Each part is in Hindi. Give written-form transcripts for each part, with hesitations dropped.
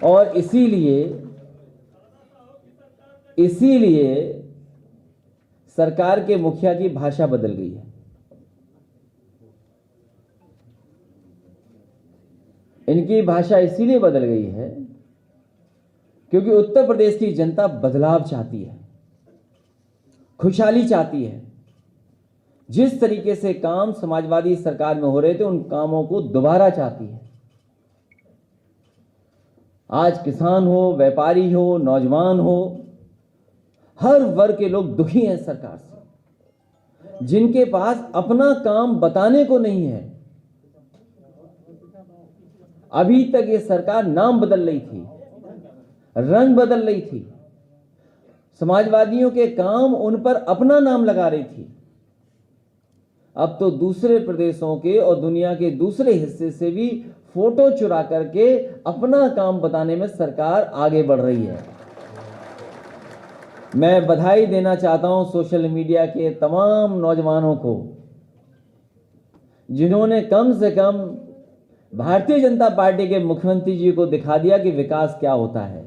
और इसीलिए सरकार के मुखिया की भाषा बदल गई है। इनकी भाषा इसीलिए बदल गई है क्योंकि उत्तर प्रदेश की जनता बदलाव चाहती है, खुशहाली चाहती है। जिस तरीके से काम समाजवादी सरकार में हो रहे थे, उन कामों को दोबारा चाहती है। आज किसान हो, व्यापारी हो, नौजवान हो, हर वर्ग के लोग दुखी हैं सरकार से। जिनके पास अपना काम बताने को नहीं है, अभी तक ये सरकार नाम बदल रही थी, रंग बदल रही थी, समाजवादियों के काम उन पर अपना नाम लगा रही थी। अब तो दूसरे प्रदेशों के और दुनिया के दूसरे हिस्से से भी फोटो चुरा करके अपना काम बताने में सरकार आगे बढ़ रही है। मैं बधाई देना चाहता हूं सोशल मीडिया के तमाम नौजवानों को, जिन्होंने कम से कम भारतीय जनता पार्टी के मुख्यमंत्री जी को दिखा दिया कि विकास क्या होता है।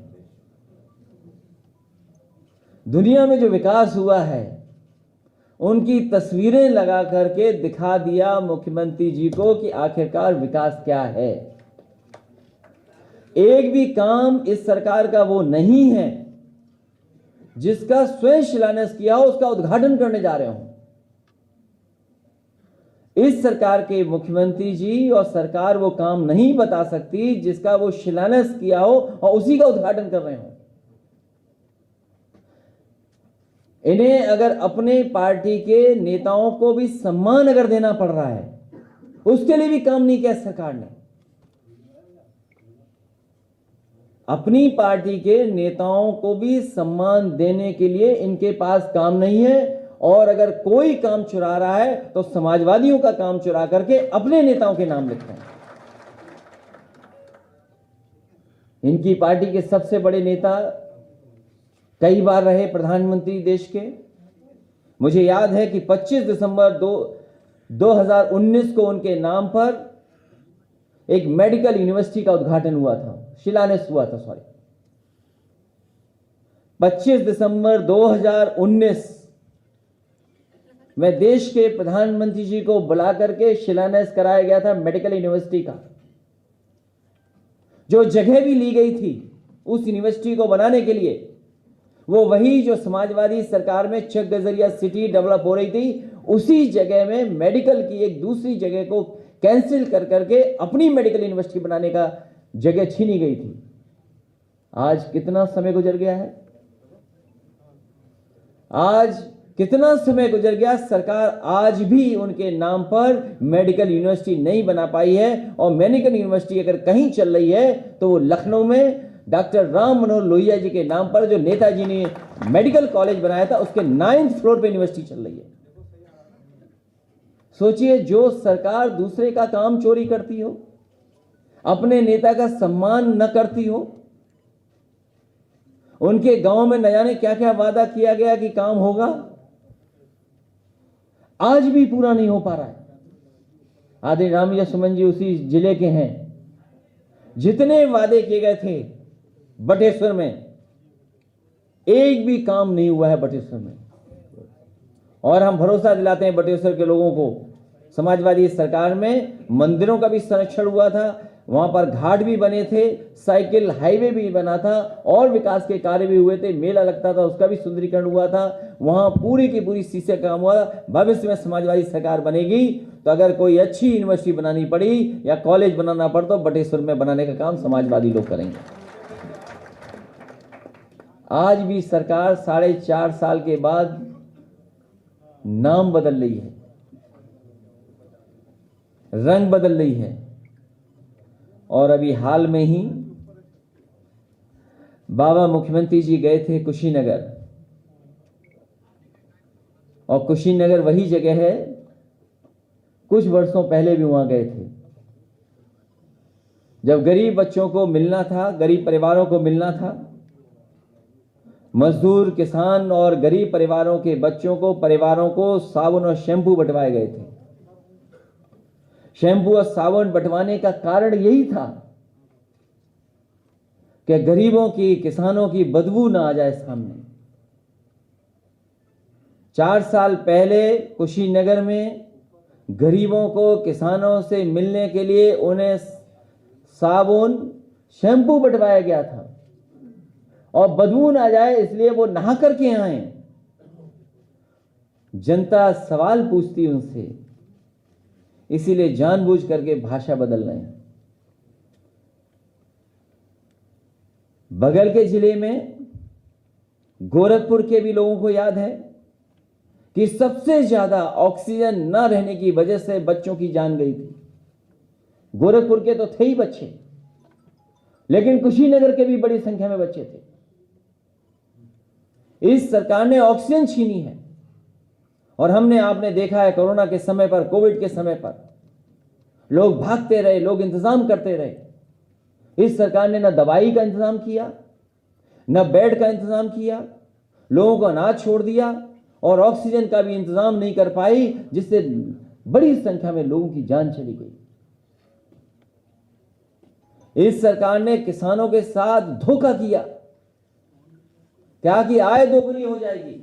दुनिया में जो विकास हुआ है, उनकी तस्वीरें लगा करके दिखा दिया मुख्यमंत्री जी को कि आखिरकार विकास क्या है। एक भी काम इस सरकार का वो नहीं है जिसका स्वयं शिलान्यास किया हो, उसका उद्घाटन करने जा रहे हो। इस सरकार के मुख्यमंत्री जी और सरकार वो काम नहीं बता सकती जिसका वो शिलान्यास किया हो और उसी का उद्घाटन कर रहे हो। इन्हें अगर अपने पार्टी के नेताओं को भी सम्मान अगर देना पड़ रहा है, उसके लिए भी काम नहीं किया सरकार ने। अपनी पार्टी के नेताओं को भी सम्मान देने के लिए इनके पास काम नहीं है, और अगर कोई काम चुरा रहा है तो समाजवादियों का काम चुरा करके अपने नेताओं के नाम लिखते हैं। इनकी पार्टी के सबसे बड़े नेता कई बार रहे प्रधानमंत्री देश के। मुझे याद है कि 25 दिसंबर 2019 को उनके नाम पर एक मेडिकल यूनिवर्सिटी का उद्घाटन हुआ था, शिलान्यास हुआ था, 25 दिसंबर 2019 में देश के प्रधानमंत्री जी को बुला करके शिलान्यास कराया गया था मेडिकल यूनिवर्सिटी का। जो जगह भी ली गई थी उस यूनिवर्सिटी को बनाने के लिए, वो वही जो समाजवादी सरकार में चक गजरिया सिटी डेवलप हो रही थी, उसी जगह में मेडिकल की एक दूसरी जगह को कैंसिल कर करके अपनी मेडिकल यूनिवर्सिटी बनाने का जगह छीनी गई थी। आज कितना समय गुजर गया है, आज कितना समय गुजर गया, सरकार आज भी उनके नाम पर मेडिकल यूनिवर्सिटी नहीं बना पाई है। और मेडिकल यूनिवर्सिटी अगर कहीं चल रही है तो वो लखनऊ में डॉक्टर राम मनोहर लोहिया जी के नाम पर, जो नेताजी ने मेडिकल कॉलेज बनाया था, उसके 9th फ्लोर पे यूनिवर्सिटी चल रही है। सोचिए, जो सरकार दूसरे का काम चोरी करती हो, अपने नेता का सम्मान न करती हो, उनके गांव में न जाने क्या क्या वादा किया गया कि काम होगा, आज भी पूरा नहीं हो पा रहा है। आदरणीय रामविजय सुमन जी उसी जिले के हैं। जितने वादे किए गए थे बटेश्वर में, एक भी काम नहीं हुआ है बटेश्वर में। और हम भरोसा दिलाते हैं बटेश्वर के लोगों को, समाजवादी सरकार में मंदिरों का भी संरक्षण हुआ था, वहां पर घाट भी बने थे, साइकिल हाईवे भी बना था, और विकास के कार्य भी हुए थे, मेला लगता था उसका भी सुंदरीकरण हुआ था, वहां पूरी की पूरी चीजें काम हुआ। भविष्य में समाजवादी सरकार बनेगी तो अगर कोई अच्छी यूनिवर्सिटी बनानी पड़ी या कॉलेज बनाना पड़ तो बटेश्वर में बनाने का काम समाजवादी लोग करेंगे। आज भी सरकार 4.5 साल के बाद नाम बदल रही है, रंग बदल रही है। और अभी हाल में ही बाबा मुख्यमंत्री जी गए थे कुशीनगर, और कुशीनगर वही जगह है, कुछ वर्षों पहले भी वहां गए थे, जब गरीब बच्चों को मिलना था, गरीब परिवारों को मिलना था। मजदूर, किसान और गरीब परिवारों के बच्चों को, परिवारों को साबुन और शैंपू बंटवाए गए थे। शैंपू और साबुन बंटवाने का कारण यही था कि गरीबों की, किसानों की बदबू ना आ जाए सामने। 4 साल पहले कुशीनगर में गरीबों को, किसानों से मिलने के लिए उन्हें साबुन, शैम्पू बंटवाया गया था और बदबू ना जाए इसलिए वो नहा करके आए। जनता सवाल पूछती उनसे, इसीलिए जानबूझ करके भाषा बदल रहे हैं। बगल के जिले में गोरखपुर के भी लोगों को याद है कि सबसे ज्यादा ऑक्सीजन न रहने की वजह से बच्चों की जान गई थी। गोरखपुर के तो थे ही बच्चे, लेकिन कुशीनगर के भी बड़ी संख्या में बच्चे थे। इस सरकार ने ऑक्सीजन छीनी है और आपने देखा है कोरोना के समय पर, कोविड के समय पर लोग भागते रहे, लोग इंतजाम करते रहे। इस सरकार ने न दवाई का इंतजाम किया, न बेड का इंतजाम किया, लोगों को अनाज छोड़ दिया और ऑक्सीजन का भी इंतजाम नहीं कर पाई, जिससे बड़ी संख्या में लोगों की जान चली गई। इस सरकार ने किसानों के साथ धोखा किया, क्या कि आय दोगुनी हो जाएगी,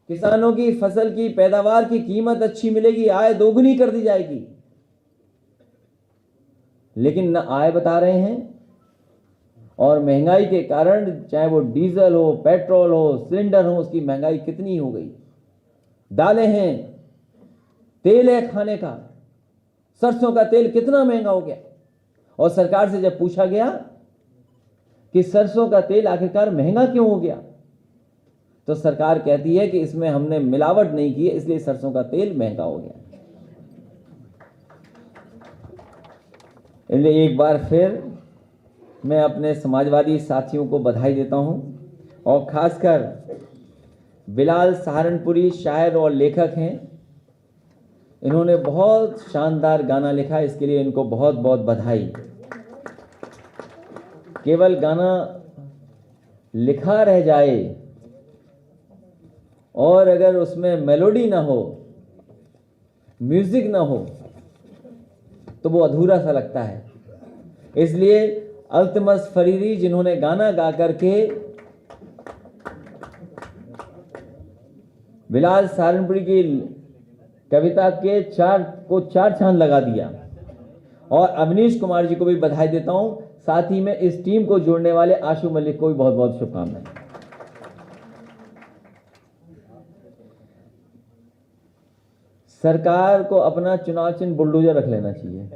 किसानों की फसल की पैदावार की कीमत अच्छी मिलेगी, आय दोगुनी कर दी जाएगी। लेकिन न आय बता रहे हैं और महंगाई के कारण, चाहे वो डीजल हो, पेट्रोल हो, सिलेंडर हो, उसकी महंगाई कितनी हो गई। दालें हैं, तेल है खाने का, सरसों का तेल कितना महंगा हो गया। और सरकार से जब पूछा गया कि सरसों का तेल आखिरकार महंगा क्यों हो गया, तो सरकार कहती है कि इसमें हमने मिलावट नहीं की है, इसलिए सरसों का तेल महंगा हो गया। इसलिए एक बार फिर मैं अपने समाजवादी साथियों को बधाई देता हूं और खासकर बिलाल सहारनपुरी शायर और लेखक हैं, इन्होंने बहुत शानदार गाना लिखा, इसके लिए इनको बहुत बहुत बधाई। केवल गाना लिखा रह जाए और अगर उसमें मेलोडी ना हो, म्यूजिक ना हो, तो वो अधूरा सा लगता है। इसलिए अल्तमस फरीदी, जिन्होंने गाना गा करके बिलाल सहारनपुरी की कविता के चार चांद लगा दिया, और अवनीश कुमार जी को भी बधाई देता हूं। साथ ही में इस टीम को जोड़ने वाले आशु मलिक को भी बहुत बहुत शुभकामनाएं। सरकार को अपना चुनाव चिन्ह बुलडोजर रख लेना चाहिए।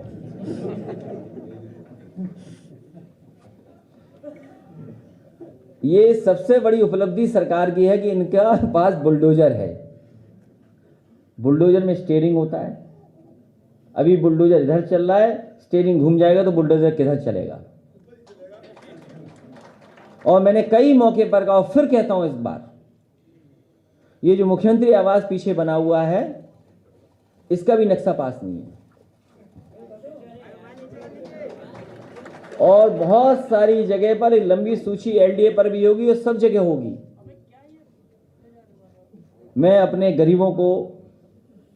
ये सबसे बड़ी उपलब्धि सरकार की है कि इनका पास बुलडोजर है। बुलडोजर में स्टीयरिंग होता है, अभी बुलडोजर इधर चल रहा है, स्टीयरिंग घूम जाएगा तो बुलडोजर किधर चलेगा। और मैंने कई मौके पर कहा, फिर कहता हूं इस बार, ये जो मुख्यमंत्री आवास पीछे बना हुआ है, इसका भी नक्शा पास नहीं है। और बहुत सारी जगह पर लंबी सूची एलडीए पर भी होगी और सब जगह होगी। मैं अपने गरीबों को,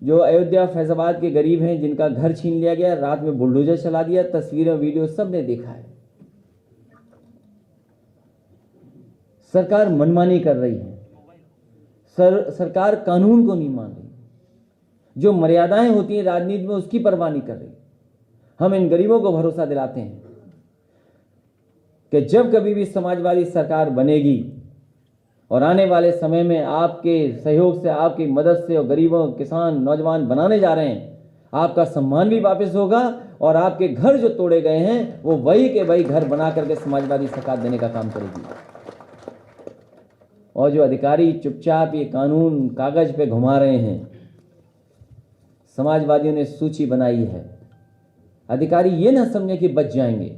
जो अयोध्या फैजाबाद के गरीब हैं, जिनका घर छीन लिया गया, रात में बुलडोजर चला दिया, तस्वीरें वीडियो सब ने देखा है। सरकार मनमानी कर रही है, सरकार कानून को नहीं मान रही, जो मर्यादाएं होती हैं राजनीति में उसकी परवाह नहीं कर रही। हम इन गरीबों को भरोसा दिलाते हैं कि जब कभी भी समाजवादी सरकार बनेगी और आने वाले समय में आपके सहयोग से, आपकी मदद से, और गरीबों, किसान, नौजवान बनाने जा रहे हैं, आपका सम्मान भी वापस होगा और आपके घर जो तोड़े गए हैं वो वही के वही घर बना करके समाजवादी सरकार देने का काम करेगी। और जो अधिकारी चुपचाप ये कानून कागज पे घुमा रहे हैं, समाजवादियों ने सूची बनाई है, अधिकारी ये ना समझे कि बच जाएंगे।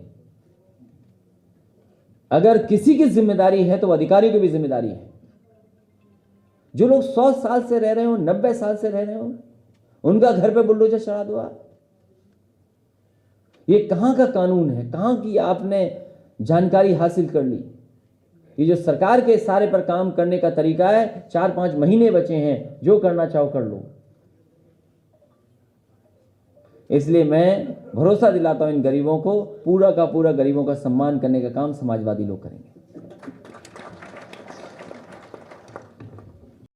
अगर किसी की जिम्मेदारी है तो अधिकारियों की भी जिम्मेदारी है। जो लोग 100 साल से रह रहे हो, 90 साल से रह रहे हो, उनका घर पे बुलडोजर चढ़ा दो आप। ये कहां का कानून है, कहां की आपने जानकारी हासिल कर ली। ये जो सरकार के इशारे पर काम करने का तरीका है, 4-5 महीने बचे हैं, जो करना चाहो कर लो। इसलिए मैं भरोसा दिलाता हूं इन गरीबों को, पूरा का पूरा गरीबों का सम्मान करने का काम समाजवादी लोग करेंगे।